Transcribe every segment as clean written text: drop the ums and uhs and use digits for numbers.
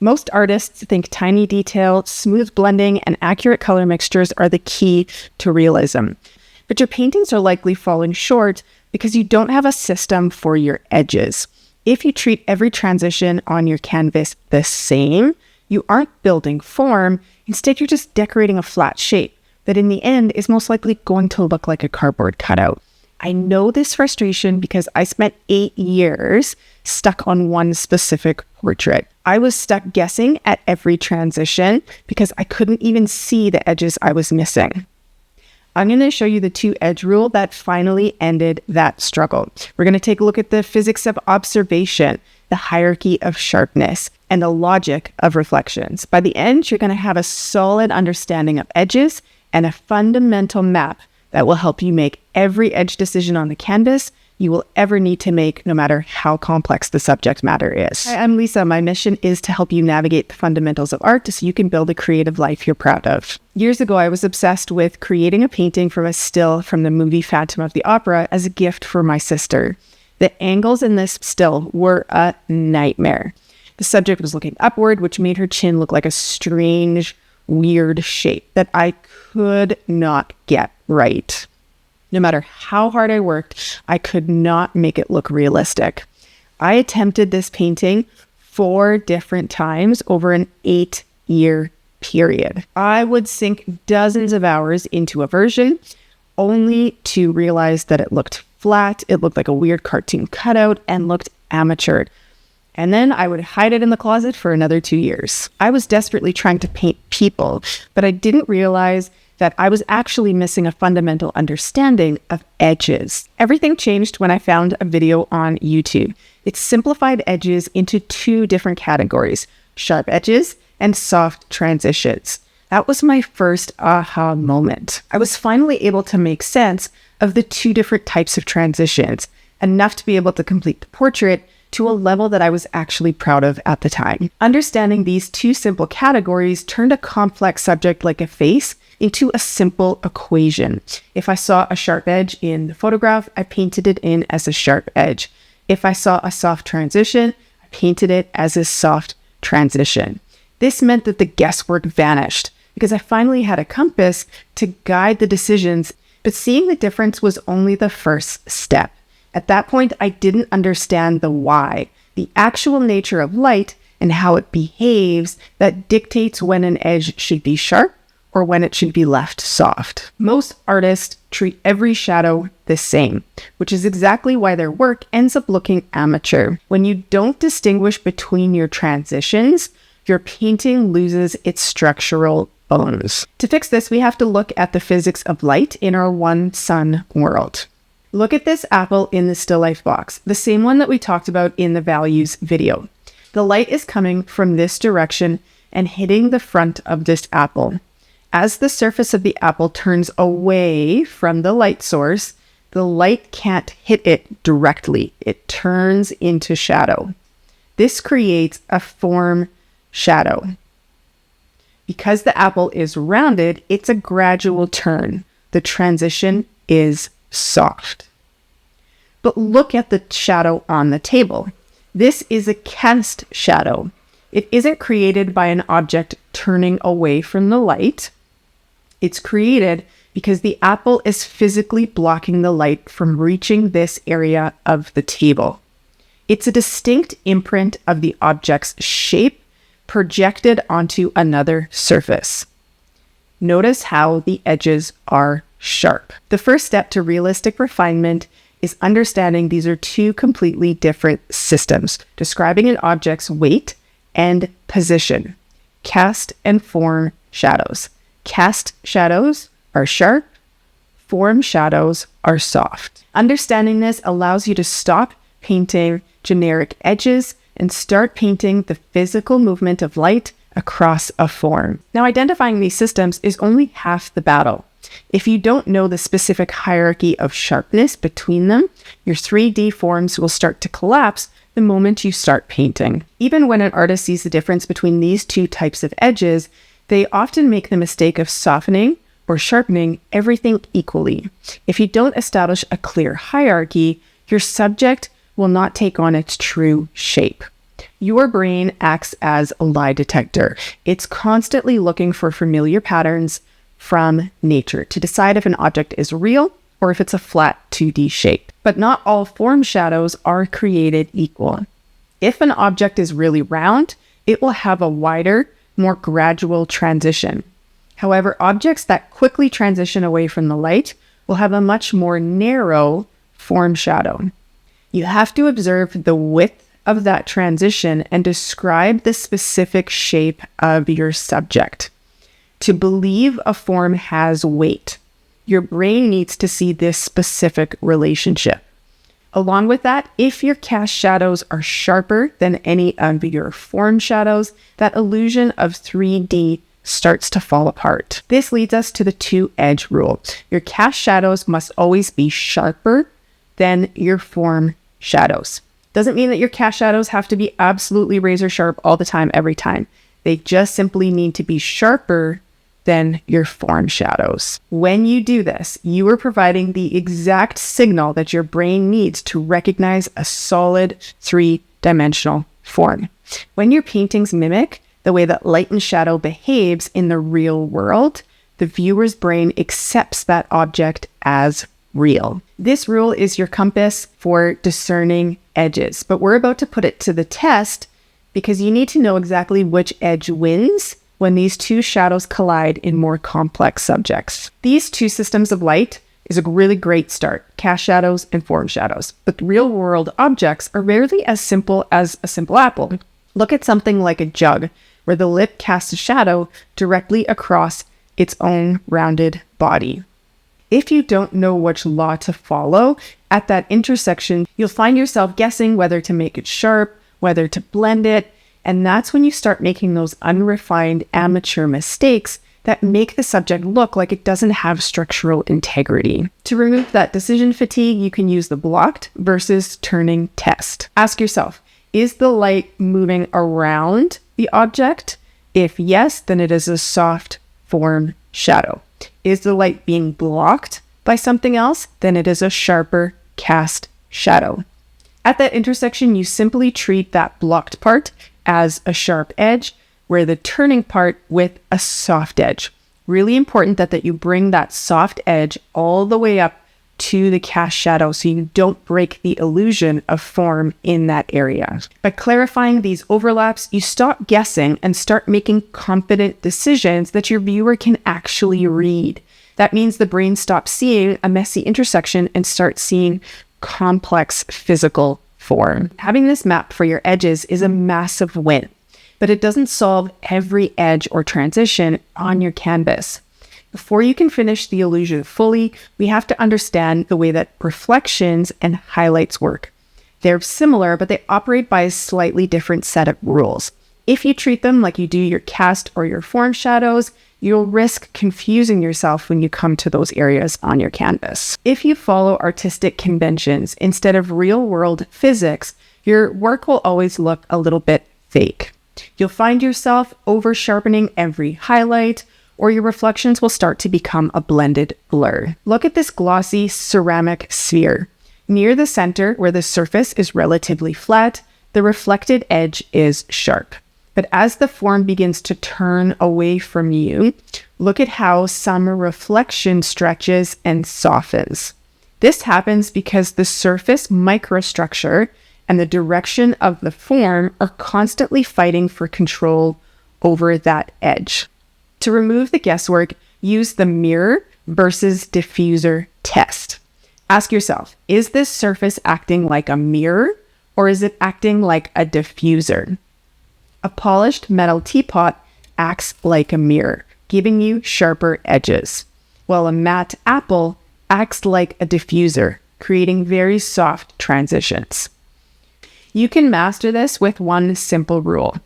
Most artists think tiny detail, smooth blending, and accurate color mixtures are the key to realism. But your paintings are likely falling short because you don't have a system for your edges. If you treat every transition on your canvas the same, you aren't building form. Instead, you're just decorating a flat shape that in the end is most likely going to look like a cardboard cutout. I know this frustration because I spent 8 years stuck on one specific portrait. I was stuck guessing at every transition because I couldn't even see the edges I was missing. I'm going to show you the 2-edge rule that finally ended that struggle. We're going to take a look at the physics of observation, the hierarchy of sharpness, and the logic of reflections. By the end, you're going to have a solid understanding of edges and a fundamental map that will help you make every edge decision on the canvas you will ever need to make, no matter how complex the subject matter is. Hi, I'm Lisa. My mission is to help you navigate the fundamentals of art so you can build a creative life you're proud of. Years ago, I was obsessed with creating a painting from a still from the movie Phantom of the Opera as a gift for my sister. The angles in this still were a nightmare. The subject was looking upward, which made her chin look like a strange, weird shape that I could not get right. No matter how hard I worked, I could not make it look realistic. I attempted this painting 4 different times over an 8-year period. I would sink dozens of hours into a version only to realize that it looked flat, it looked like a weird cartoon cutout, and looked amateur. And then I would hide it in the closet for another 2 years. I was desperately trying to paint people, but I didn't realize that I was actually missing a fundamental understanding of edges. Everything changed when I found a video on YouTube. It simplified edges into 2 different categories, sharp edges and soft transitions. That was my first aha moment. I was finally able to make sense of the 2 different types of transitions, enough to be able to complete the portrait to a level that I was actually proud of at the time. Understanding these 2 simple categories turned a complex subject like a face into a simple equation. If I saw a sharp edge in the photograph, I painted it in as a sharp edge. If I saw a soft transition, I painted it as a soft transition. This meant that the guesswork vanished because I finally had a compass to guide the decisions, but seeing the difference was only the first step. At that point, I didn't understand the why, the actual nature of light and how it behaves that dictates when an edge should be sharp or when it should be left soft. Most artists treat every shadow the same, which is exactly why their work ends up looking amateur. When you don't distinguish between your transitions, your painting loses its structural bones. To fix this, we have to look at the physics of light in our one sun world. Look at this apple in the still life box, the same one that we talked about in the values video. The light is coming from this direction and hitting the front of this apple. As the surface of the apple turns away from the light source, the light can't hit it directly. It turns into shadow. This creates a form shadow. Because the apple is rounded, it's a gradual turn. The transition is soft. But look at the shadow on the table. This is a cast shadow. It isn't created by an object turning away from the light. It's created because the apple is physically blocking the light from reaching this area of the table. It's a distinct imprint of the object's shape projected onto another surface. Notice how the edges are sharp. The first step to realistic refinement is understanding these are 2 completely different systems, describing an object's weight and position. Cast and form shadows. Cast shadows are sharp, form shadows are soft. Understanding this allows you to stop painting generic edges and start painting the physical movement of light across a form. Now, identifying these systems is only half the battle. If you don't know the specific hierarchy of sharpness between them, your 3D forms will start to collapse the moment you start painting. Even when an artist sees the difference between these 2 types of edges, they often make the mistake of softening or sharpening everything equally. If you don't establish a clear hierarchy, your subject will not take on its true shape. Your brain acts as a lie detector. It's constantly looking for familiar patterns from nature to decide if an object is real or if it's a flat 2D shape. But not all form shadows are created equal. If an object is really round, it will have a wider, more gradual transition. However, objects that quickly transition away from the light will have a much more narrow form shadow. You have to observe the width of that transition and describe the specific shape of your subject. To believe a form has weight, your brain needs to see this specific relationship. Along with that, if your cast shadows are sharper than any of your form shadows, that illusion of 3D starts to fall apart. This leads us to the 2-edge rule. Your cast shadows must always be sharper than your form shadows. Doesn't mean that your cast shadows have to be absolutely razor sharp all the time, every time. They just simply need to be sharper than your form shadows. When you do this, you are providing the exact signal that your brain needs to recognize a solid 3-dimensional form. When your paintings mimic the way that light and shadow behaves in the real world, the viewer's brain accepts that object as real. This rule is your compass for discerning edges, but we're about to put it to the test because you need to know exactly which edge wins when these two shadows collide in more complex subjects. These two systems of light is a really great start, cast shadows and form shadows, but real world objects are rarely as simple as a simple apple. Look at something like a jug, where the lip casts a shadow directly across its own rounded body. If you don't know which law to follow, at that intersection, you'll find yourself guessing whether to make it sharp, whether to blend it, and that's when you start making those unrefined amateur mistakes that make the subject look like it doesn't have structural integrity. To remove that decision fatigue, you can use the blocked versus turning test. Ask yourself, is the light moving around the object? If yes, then it is a soft form shadow. Is the light being blocked by something else? Then it is a sharper cast shadow. At that intersection, you simply treat that blocked part as a sharp edge, where the turning part with a soft edge. Really important that you bring that soft edge all the way up to the cast shadow so you don't break the illusion of form in that area. By clarifying these overlaps, you stop guessing and start making confident decisions that your viewer can actually read. That means the brain stops seeing a messy intersection and starts seeing complex physical form. Having this map for your edges is a massive win, but it doesn't solve every edge or transition on your canvas. Before you can finish the illusion fully, we have to understand the way that reflections and highlights work. They're similar, but they operate by a slightly different set of rules. If you treat them like you do your cast or your form shadows, you'll risk confusing yourself when you come to those areas on your canvas. If you follow artistic conventions instead of real-world physics, your work will always look a little bit fake. You'll find yourself over-sharpening every highlight, or your reflections will start to become a blended blur. Look at this glossy ceramic sphere. Near the center, where the surface is relatively flat, the reflected edge is sharp. But as the form begins to turn away from you, look at how some reflection stretches and softens. This happens because the surface microstructure and the direction of the form are constantly fighting for control over that edge. To remove the guesswork, use the mirror versus diffuser test. Ask yourself, is this surface acting like a mirror or is it acting like a diffuser? A polished metal teapot acts like a mirror, giving you sharper edges, while a matte apple acts like a diffuser, creating very soft transitions. You can master this with one simple rule.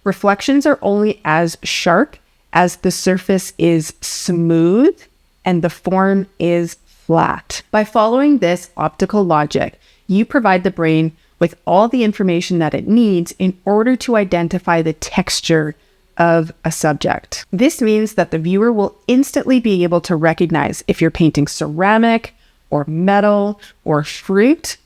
Reflections are only as sharp as the surface is smooth and the form is flat. By following this optical logic, you provide the brain with all the information that it needs in order to identify the texture of a subject. This means that the viewer will instantly be able to recognize if you're painting ceramic or metal or fruit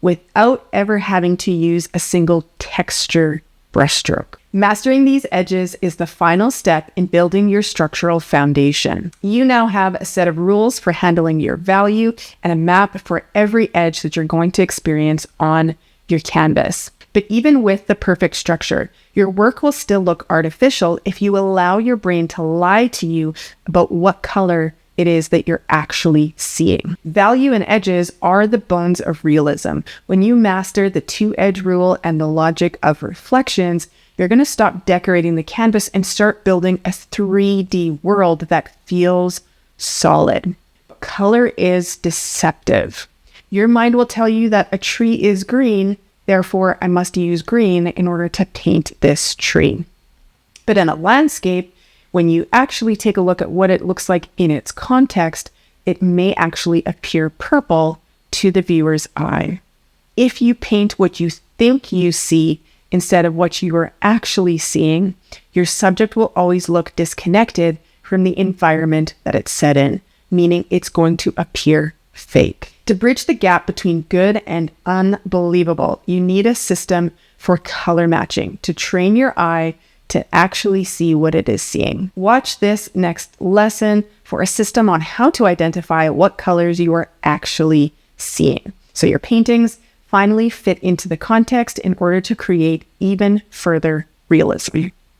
without ever having to use a single texture brushstroke. Mastering these edges is the final step in building your structural foundation. You now have a set of rules for handling your value and a map for every edge that you're going to experience on your canvas. But even with the perfect structure, your work will still look artificial if you allow your brain to lie to you about what color it is that you're actually seeing. Value and edges are the bones of realism. When you master the two-edge rule and the logic of reflections, you're going to stop decorating the canvas and start building a 3D world that feels solid. Color is deceptive. Your mind will tell you that a tree is green, therefore I must use green in order to paint this tree. But in a landscape, when you actually take a look at what it looks like in its context, it may actually appear purple to the viewer's eye. If you paint what you think you see instead of what you are actually seeing, your subject will always look disconnected from the environment that it's set in, meaning it's going to appear fake. To bridge the gap between good and unbelievable, you need a system for color matching to train your eye to actually see what it is seeing. Watch this next lesson for a system on how to identify what colors you are actually seeing, so your paintings finally fit into the context in order to create even further realism.